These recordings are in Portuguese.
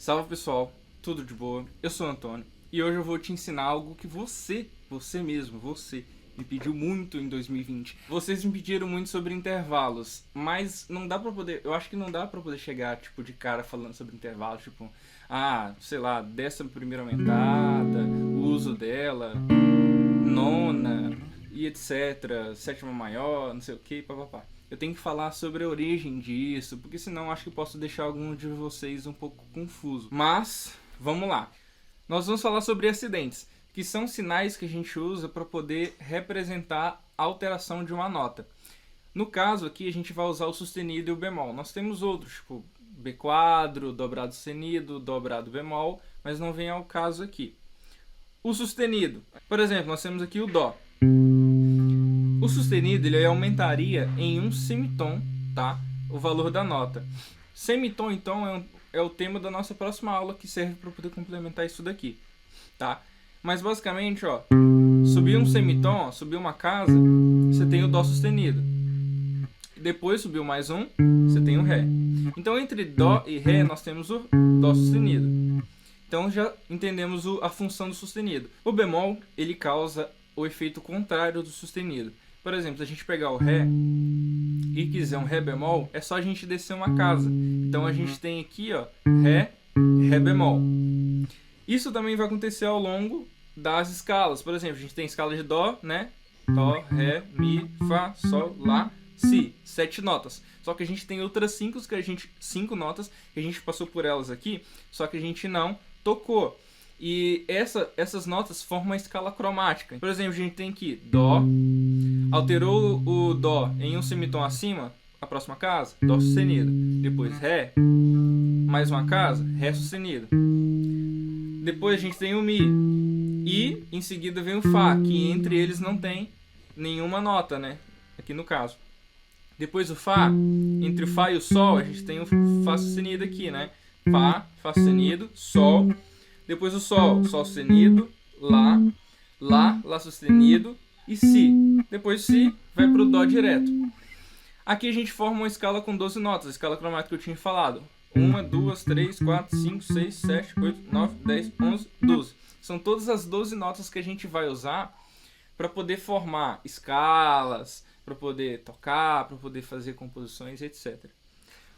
Salve pessoal, tudo de boa? Eu sou o Antônio e hoje eu vou te ensinar algo que você mesmo, me pediu muito em 2020. Vocês me pediram muito sobre intervalos, mas não dá pra poder, eu acho que não dá pra poder chegar tipo de cara falando sobre intervalos, tipo, sei lá, 11ª aumentada, o uso dela, nona e etc, sétima maior, não sei o que, papapá. Eu tenho que falar sobre a origem disso, porque senão acho que posso deixar algum de vocês um pouco confuso. Mas, vamos lá. Nós vamos falar sobre acidentes, que são sinais que a gente usa para poder representar a alteração de uma nota. No caso aqui, a gente vai usar o sustenido e o bemol. Nós temos outros, tipo B quadro, dobrado sustenido, dobrado bemol, mas não vem ao caso aqui. O sustenido. Por exemplo, nós temos aqui o Dó. O sustenido ele aumentaria em um semitom, tá? O valor da nota. Semitom, então, é o tema da nossa próxima aula, que serve para poder complementar isso daqui, tá? Mas basicamente, ó, subir um semitom, subir uma casa, você tem o Dó sustenido. Depois subiu mais um, você tem o Ré. Então, entre Dó e Ré, nós temos o Dó sustenido. Então, já entendemos a função do sustenido. O bemol, ele causa o efeito contrário do sustenido. Por exemplo, se a gente pegar o Ré e quiser um Ré bemol, é só a gente descer uma casa. Então a gente tem aqui, ó, Ré, Ré bemol. Isso também vai acontecer ao longo das escalas. Por exemplo, a gente tem escala de Dó, né? Dó, Ré, Mi, Fá, Sol, Lá, Si. 7 notas. Só que a gente tem outras 5 notas que a gente passou por elas aqui, só que a gente não tocou. E essas notas formam uma escala cromática. Por exemplo, a gente tem aqui Dó, alterou o Dó em um semitom acima, a próxima casa, Dó sustenido. Depois Ré, mais uma casa, Ré sustenido. Depois a gente tem o Mi. E em seguida vem o Fá, que entre eles não tem nenhuma nota, né? Aqui no caso. Depois o Fá, entre o Fá e o Sol, a gente tem o Fá sustenido aqui, né? Fá, Fá sustenido, Sol. Depois o Sol, Sol sustenido, Lá, Lá sustenido e Si. Depois Si vai para o Dó direto. Aqui a gente forma uma escala com 12 notas, a escala cromática que eu tinha falado. 1, 2, 3, 4, 5, 6, 7, 8, 9, 10, 11, 12. São todas as 12 notas que a gente vai usar para poder formar escalas, para poder tocar, para poder fazer composições, etc.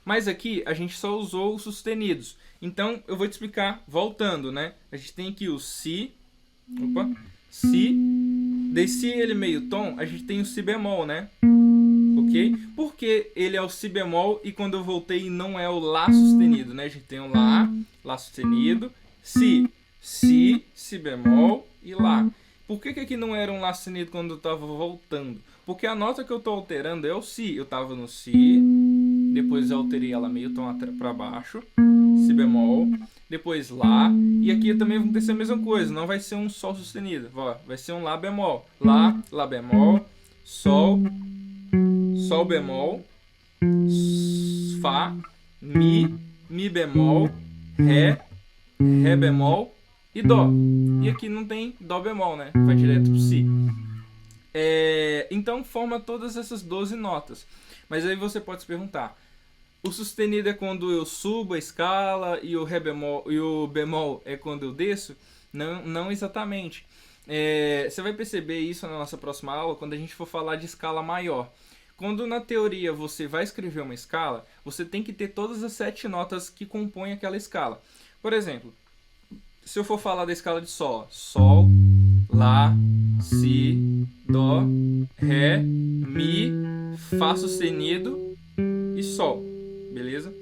Mas aqui a gente só usou os sustenidos. Então eu vou te explicar voltando, né? A gente tem aqui o Si. Si. Daí Si ele meio tom, a gente tem o Si bemol, né? Ok? Porque ele é o Si bemol e quando eu voltei não é o Lá sustenido, né? A gente tem o Lá, Lá sustenido, Si. Si, Si bemol e Lá. Por que aqui não era um Lá sustenido quando eu estava voltando? Porque a nota que eu estou alterando é o Si. Eu estava no Si. Depois eu alterei ela meio tom para baixo, Si bemol, depois Lá, e aqui também vai acontecer a mesma coisa, não vai ser um Sol sustenido, vai ser um Lá bemol, Lá bemol, Sol, Sol bemol, Fá, Mi bemol, Ré, Ré bemol e Dó. E aqui não tem Dó bemol, né? Vai direto pro Si. Então forma todas essas 12 notas. Mas aí você pode se perguntar, o sustenido é quando eu subo a escala e o Ré bemol e o bemol é quando eu desço? Não exatamente. Você vai perceber isso na nossa próxima aula quando a gente for falar de escala maior. Quando na teoria você vai escrever uma escala, você tem que ter todas as 7 notas que compõem aquela escala. Por exemplo, se eu for falar da escala de Sol, Sol, Lá, Si, Dó, Ré, Mi, Fá sustenido e Sol. Beleza?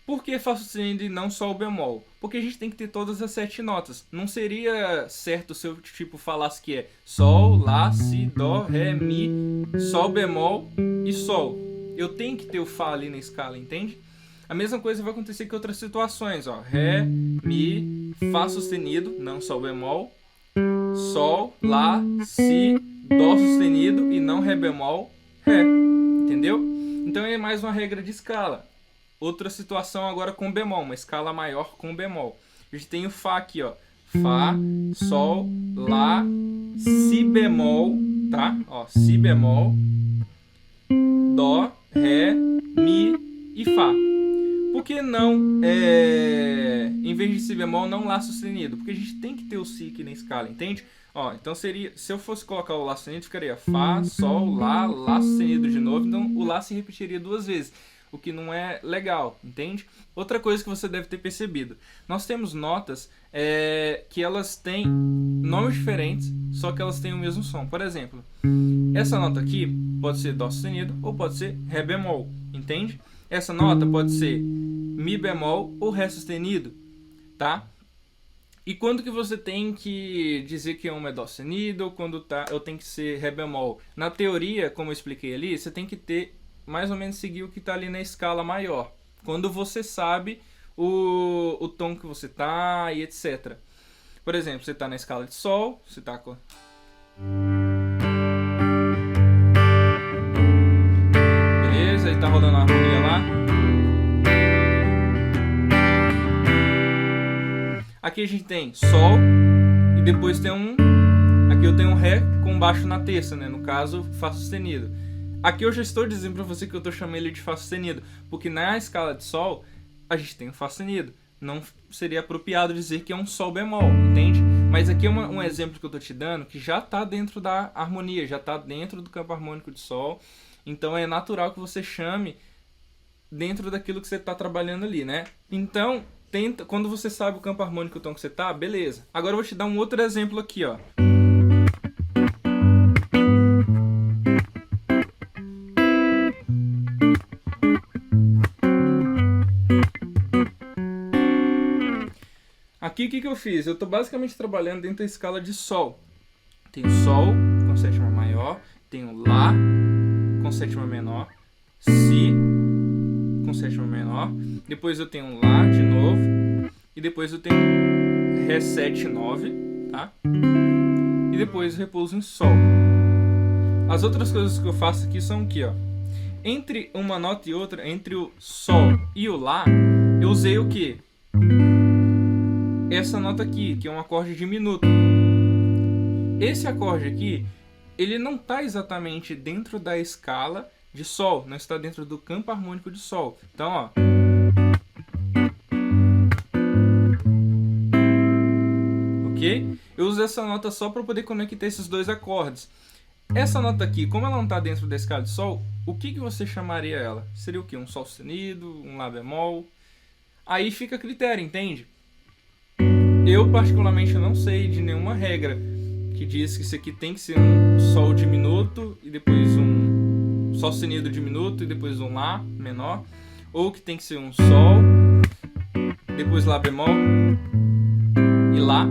Por que Fá sustenido e não só o bemol? Porque a gente tem que ter todas as 7 notas. Não seria certo se eu tipo falasse que é Sol, Lá, Si, Dó, Ré, Mi, Sol, bemol e Sol. Eu tenho que ter o Fá ali na escala, entende? A mesma coisa vai acontecer com outras situações, ó. Ré, Mi, Fá sustenido, não Sol bemol, Sol, Lá, Si, Dó sustenido e não Ré bemol, Ré. Entendeu? Então é mais uma regra de escala. Outra situação agora com bemol, uma escala maior com bemol. A gente tem o Fá aqui, ó. Fá, Sol, Lá, Si bemol, tá? Ó, Si bemol, Dó, Ré, Mi e Fá. Por que não vez de si bemol, não lá sustenido, porque a gente tem que ter o si aqui na escala, entende? Ó, então seria, se eu fosse colocar o lá sustenido, ficaria Fá, Sol, Lá sustenido de novo, então o Lá se repetiria 2 vezes, o que não é legal, entende? Outra coisa que você deve ter percebido, nós temos notas que elas têm nomes diferentes, só que elas têm o mesmo som. Por exemplo, essa nota aqui pode ser Dó sustenido ou pode ser Ré bemol, entende? Essa nota pode ser Mi bemol ou Ré sustenido, tá? E quando que você tem que dizer que uma é Dó sustenido ou quando eu tenho que ser Ré bemol? Na teoria, como eu expliquei ali, você tem que ter mais ou menos seguir o que está ali na escala maior. Quando você sabe o tom que você tá e etc. Por exemplo, você está na escala de Sol, você está com... Beleza, aí tá rolando a harmonia lá. Aqui a gente tem Sol e depois tem aqui eu tenho um Ré com baixo na terça, né? No caso, Fá sustenido. Aqui eu já estou dizendo para você que eu estou chamando ele de Fá sustenido, porque na escala de Sol a gente tem um Fá sustenido. Não seria apropriado dizer que é um Sol bemol, entende? Mas aqui é um exemplo que eu estou te dando que já está dentro da harmonia, já está dentro do campo harmônico de Sol. Então é natural que você chame dentro daquilo que você está trabalhando ali, né? Então, quando você sabe o campo harmônico, o tom que você tá, beleza. Agora eu vou te dar um outro exemplo aqui, ó. Aqui o que eu fiz? Eu estou basicamente trabalhando dentro da escala de Sol. Tenho Sol com sétima maior, tenho Lá com sétima menor, Si com sétima menor, depois eu tenho Lá de novo, e depois eu tenho Ré 7, 9, tá? E depois eu repouso em Sol. As outras coisas que eu faço aqui são aqui, ó. Entre uma nota e outra, entre o Sol e o Lá, eu usei o quê? Essa nota aqui, que é um acorde diminuto. Esse acorde aqui, ele não está exatamente dentro da escala de Sol, não está dentro do campo harmônico de Sol. Então, ó. Ok? Eu uso essa nota só para poder conectar esses dois acordes. Essa nota aqui, como ela não está dentro da escala de Sol, o que você chamaria ela? Seria o quê? Um Sol sustenido, um Lá bemol? Aí fica a critério, entende? Eu particularmente não sei de nenhuma regra que diz que isso aqui tem que ser um Sol diminuto e depois um Sol sustenido diminuto e depois um Lá menor, ou que tem que ser um Sol, depois Lá bemol e Lá.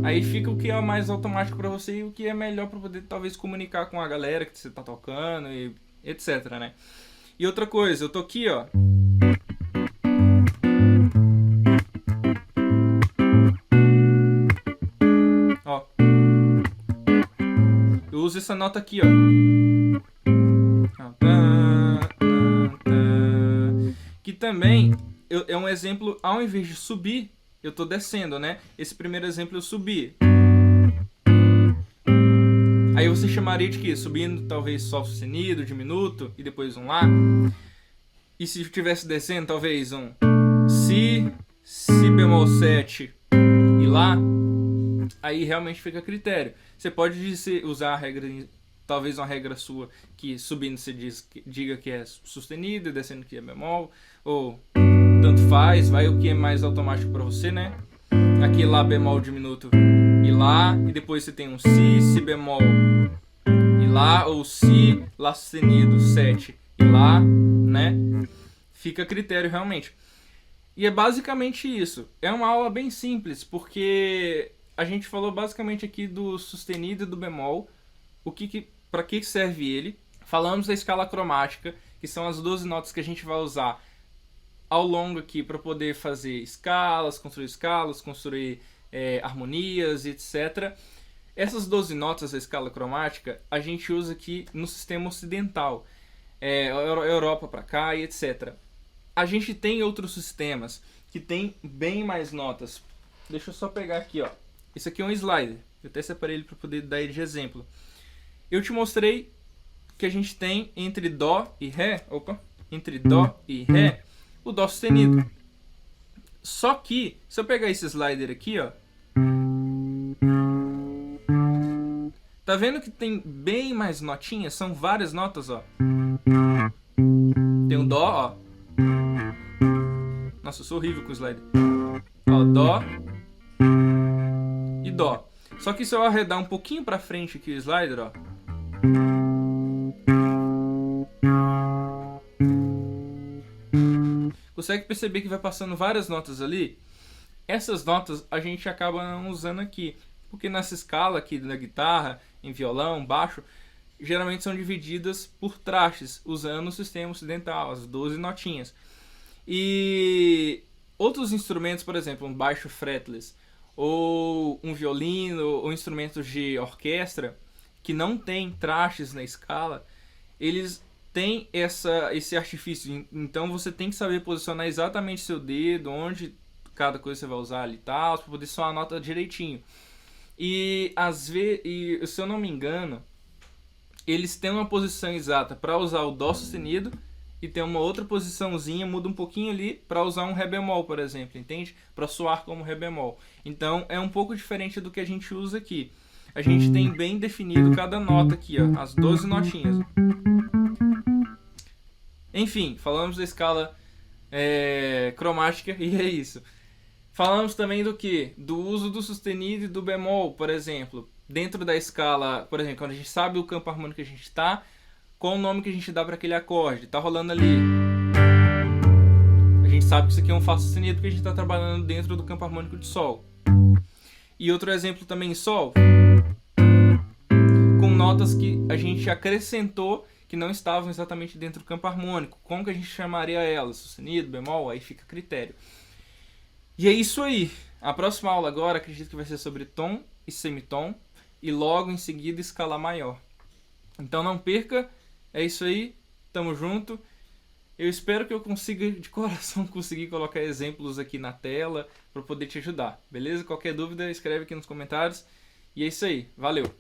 Aí fica o que é mais automático para você e o que é melhor para poder talvez comunicar com a galera que você tá tocando e etc, né? E outra coisa, eu tô aqui, ó. Ó. Eu uso essa nota aqui, ó. Que também é um exemplo, ao invés de subir, eu tô descendo, né? Esse primeiro exemplo eu subi. Aí você chamaria de quê? Subindo, talvez Sol sustenido, diminuto, e depois um Lá. E se eu estivesse descendo, talvez um Si bemol 7 e Lá. Aí realmente fica a critério. Você pode usar a regra, talvez uma regra sua, que subindo você diga que é sustenido e descendo que é bemol, ou tanto faz, vai o que é mais automático para você, né? Aqui Lá bemol diminuto e Lá, e depois você tem um Si bemol e Lá, ou Si, Lá sustenido 7 e Lá, né? Fica a critério realmente. E é basicamente isso. É uma aula bem simples, porque a gente falou basicamente aqui do sustenido e do bemol, para que serve ele. Falamos da escala cromática, que são as 12 notas que a gente vai usar ao longo aqui para poder fazer escalas, construir harmonias, etc. Essas 12 notas da escala cromática a gente usa aqui no sistema ocidental, Europa para cá e etc. A gente tem outros sistemas que tem bem mais notas. Deixa eu só pegar aqui, ó. Esse aqui é um slider. Eu até separei ele para poder dar ele de exemplo. Eu te mostrei que a gente tem entre Dó e Ré, entre Dó e Ré, o Dó sustenido. Só que, se eu pegar esse slider aqui, ó, tá vendo que tem bem mais notinhas? São várias notas, ó. Tem um dó, ó. Nossa, eu sou horrível com o slider. Ó, dó e dó. Só que se eu arredar um pouquinho pra frente aqui o slider, ó, consegue perceber que vai passando várias notas ali? Essas notas a gente acaba não usando aqui, porque nessa escala aqui da guitarra, em violão, baixo, geralmente são divididas por trastes, usando o sistema ocidental, as 12 notinhas. E outros instrumentos, por exemplo, um baixo fretless, ou um violino, ou instrumentos de orquestra, que não tem trastes na escala, eles têm esse artifício. Então você tem que saber posicionar exatamente seu dedo, onde cada coisa você vai usar ali e tal, para poder soar a nota direitinho. E às vezes, se eu não me engano, eles têm uma posição exata para usar o dó sustenido e tem uma outra posiçãozinha, muda um pouquinho ali para usar um ré bemol, por exemplo, entende? Para soar como ré bemol. Então é um pouco diferente do que a gente usa aqui. A gente tem bem definido cada nota aqui, ó, as 12 notinhas. Enfim, falamos da escala cromática e é isso. Falamos também do que? Do uso do sustenido e do bemol, por exemplo. Dentro da escala, por exemplo, quando a gente sabe o campo harmônico que a gente está, qual o nome que a gente dá para aquele acorde? Tá rolando ali. A gente sabe que isso aqui é um Fá sustenido porque a gente está trabalhando dentro do campo harmônico de Sol. E outro exemplo também em Sol, com notas que a gente acrescentou que não estavam exatamente dentro do campo harmônico. Como que a gente chamaria elas? Sustenido, bemol? Aí fica a critério. E é isso aí. A próxima aula agora acredito que vai ser sobre tom e semitom e logo em seguida escala maior. Então não perca. É isso aí. Tamo junto. Eu espero que eu consiga de coração conseguir colocar exemplos aqui na tela para poder te ajudar. Beleza? Qualquer dúvida escreve aqui nos comentários. E é isso aí. Valeu!